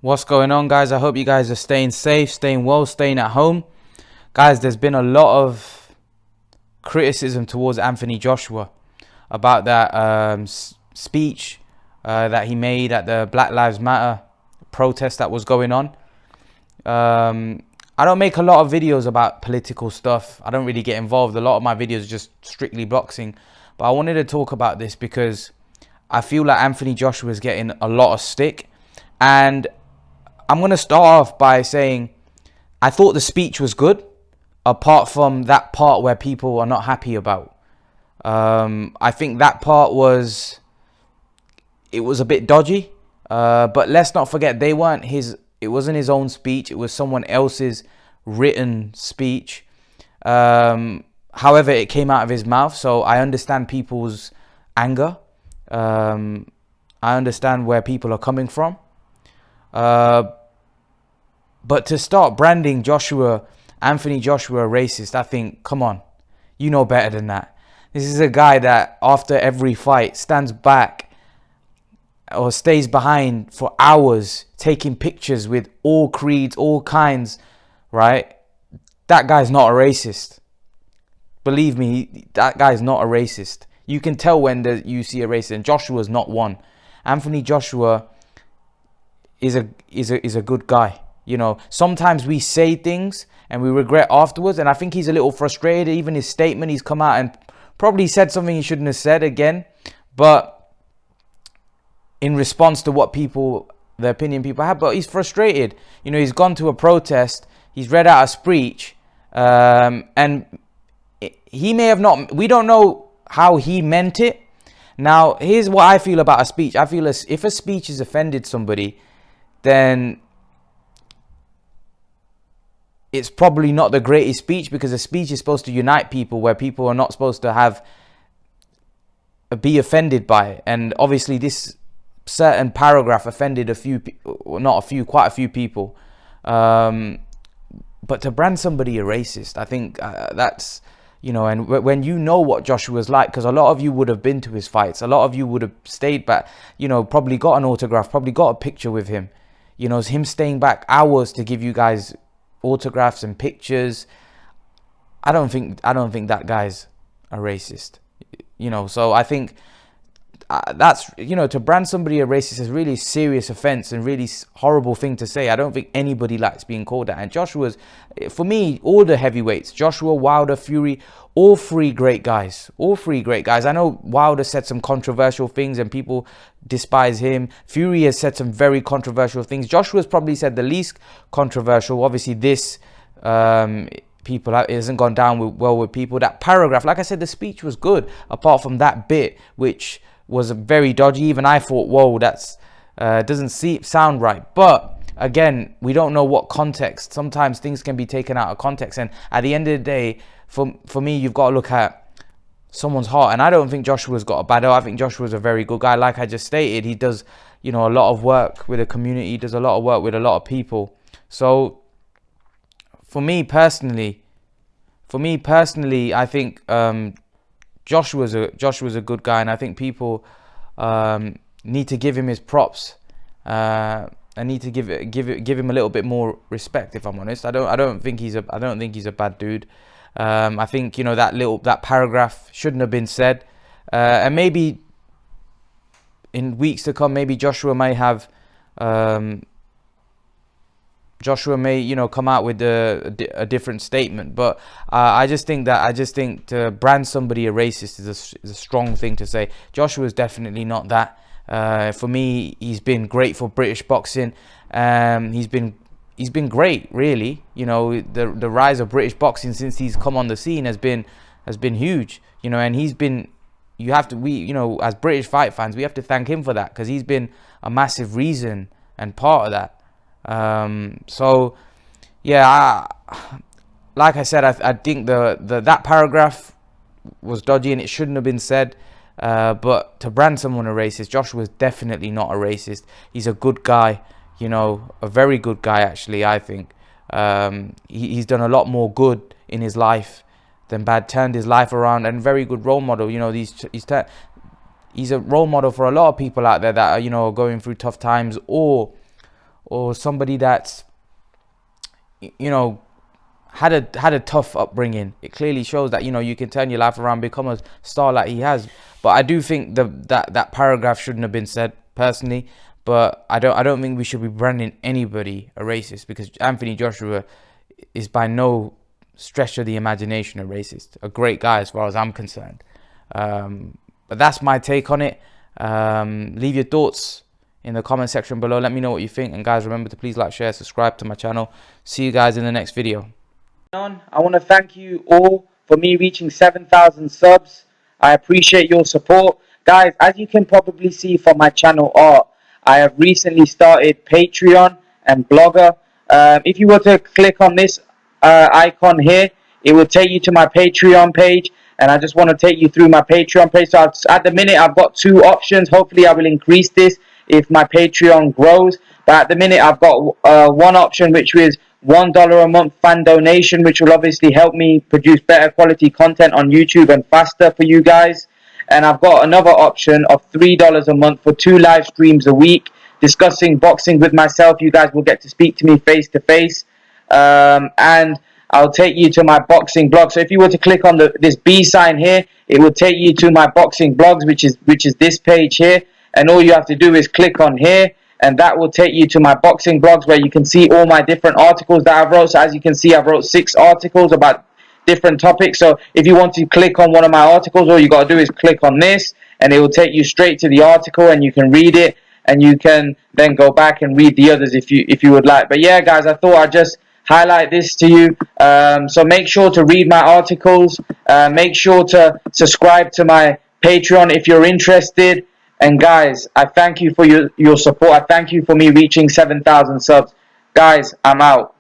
What's going on, guys? I hope you guys are staying safe, staying well, staying at home. Guys, there's been a lot of criticism towards Anthony Joshua about that speech that he made at the Black Lives Matter protest that was going on. I don't make a lot of videos about political stuff. I don't really get involved. A lot of my videos are just strictly boxing. But I wanted to talk about this because I feel like Anthony Joshua is getting a lot of stick. And I'm going to start off by saying I thought the speech was good, apart from that part where people are not happy about. I think that part was a bit dodgy. But let's not forget, it wasn't his own speech. It was someone else's written speech. However, it came out of his mouth. So I understand people's anger. I understand where people are coming from. But to start branding Anthony Joshua racist, I think, come on, you know better than that. This is a guy that after every fight stands back or stays behind for hours taking pictures with all creeds, all kinds, right? That guy's not a racist. Believe me, that guy's not a racist. You can tell when you see a racist, and Joshua's not one. Anthony Joshua is a good guy. You know, sometimes we say things and we regret afterwards. And I think he's a little frustrated. Even his statement, he's come out and probably said something he shouldn't have said again. But in response to the opinion people have, but he's frustrated. You know, he's gone to a protest. He's read out a speech. And he may have not, we don't know how he meant it. Now, here's what I feel about a speech. I feel if a speech has offended somebody, then it's probably not the greatest speech, because a speech is supposed to unite people, where people are not supposed to be offended by it. And obviously this certain paragraph offended quite a few people. But to brand somebody a racist, I think that's, you know, and when you know what Joshua's like, because a lot of you would have been to his fights, a lot of you would have stayed back, you know, probably got an autograph, probably got a picture with him. You know, him staying back hours to give you guys autographs and pictures. I don't think that guy's a racist. You know, so I think that's, you know, to brand somebody a racist is really serious offense and really horrible thing to say. I don't think anybody likes being called that. And Joshua's, for me, all the heavyweights, Joshua, Wilder, Fury, all three great guys. I know Wilder said some controversial things and people despise him. Fury has said some very controversial things. Joshua's probably said the least controversial. Obviously, this it hasn't gone down well with people. That paragraph, like I said, the speech was good, apart from that bit, which was very dodgy. Even I thought, whoa, that's doesn't sound right. But again, we don't know what context. Sometimes things can be taken out of context, and at the end of the day, for me, you've got to look at someone's heart. And I don't think Joshua's got a bad heart. I think Joshua's a very good guy. Like I just stated, he does, you know, a lot of work with the community. He does a lot of work with a lot of people. So for me personally, I think Joshua's a good guy, and I think people need to give him his props. I need to give him a little bit more respect. If I'm honest, I don't think he's a bad dude. I think, you know, that paragraph shouldn't have been said, and maybe in weeks to come, maybe Joshua may, you know, come out with a different statement. But I just think to brand somebody a racist is a strong thing to say. Joshua is definitely not that. For me, he's been great for British boxing. He's been great, really. You know, the rise of British boxing since he's come on the scene has been huge. You know, and you know, as British fight fans, we have to thank him for that, because he's been a massive reason and part of that. So yeah, like I said, I think that paragraph was dodgy and it shouldn't have been said. But to brand someone a racist, Joshua is definitely not a racist. He's a good guy, you know, a very good guy, actually. I think he's done a lot more good in his life than bad, turned his life around, and very good role model. You know, he's a role model for a lot of people out there that are, you know, going through tough times, or or somebody that's, you know, had a tough upbringing. It clearly shows that, you know, you can turn your life around, become a star like he has. But I do think that paragraph shouldn't have been said, personally. But I don't think we should be branding anybody a racist, because Anthony Joshua is by no stretch of the imagination a racist. A great guy as far as I'm concerned. But that's my take on it. Leave your thoughts in the comment section below. Let me know what you think. And guys, remember to please like, share, subscribe to my channel. See you guys in the next video. I want to thank you all for me reaching 7,000 subs. I appreciate your support. Guys, as you can probably see from my channel art, I have recently started Patreon and Blogger. If you were to click on this icon here, it will take you to my Patreon page. And I just want to take you through my Patreon page. So at the minute, I've got 2 options. Hopefully, I will increase this if my Patreon grows. But at the minute, I've got one option, which is $1 a month fan donation, which will obviously help me produce better quality content on YouTube and faster for you guys. And I've got another option of $3 a month for 2 live streams a week discussing boxing with myself. You guys will get to speak to me face to face. And I'll take you to my boxing blog. So if you were to click on this B sign here, it will take you to my boxing blogs, which is this page here. And all you have to do is click on here, and that will take you to my boxing blogs, where you can see all my different articles that I've wrote. So as you can see, I've wrote 6 articles about different topics. So if you want to click on one of my articles, all you got to do is click on this, and it will take you straight to the article, and you can read it, and you can then go back and read the others if you would like. But yeah, guys, I thought I'd just highlight this to you. So make sure to read my articles. Make sure to subscribe to my Patreon if you're interested. And guys, I thank you for your support. I thank you for me reaching 7,000 subs. Guys, I'm out.